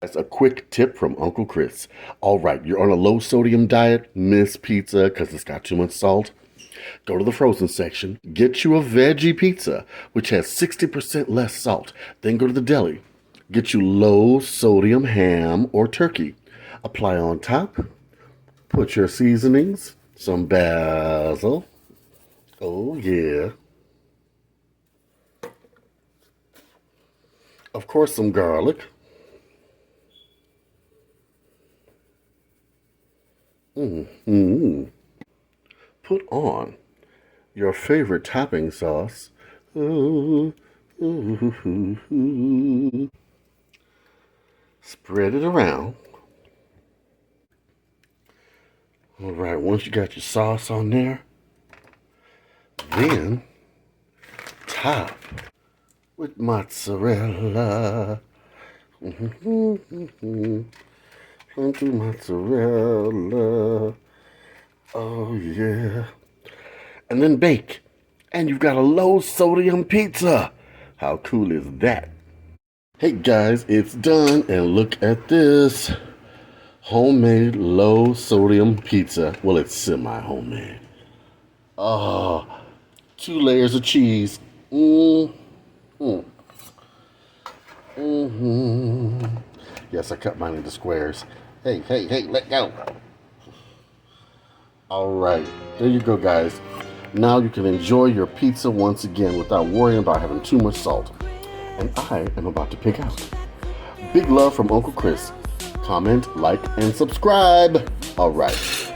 That's a quick tip from Uncle Chris. All right, you're on a low sodium diet, miss pizza because it's got too much salt. Go to the frozen section, get you a veggie pizza, which has 60% less salt. Then go to the deli, get you low sodium ham or turkey. Apply on top, put your seasonings, some basil. Oh, yeah. Of course, some garlic. Put on your favorite topping sauce. Ooh, ooh, ooh, ooh. Spread it around. All right, once you got your sauce on there, then top with mozzarella. Plenty mozzarella. Oh, yeah. And then bake. And you've got a low sodium pizza. How cool is that? Hey guys, it's done. And look at this. Homemade low sodium pizza. Well, it's semi-homemade. Oh, 2 layers of cheese. Mm-hmm. Yes, I cut mine into squares. Hey, hey, hey, let go. All right, there you go, guys. Now you can enjoy your pizza once again without worrying about having too much salt. And I am about to pick out. Big love from Uncle Chris. Comment, like, and subscribe. All right.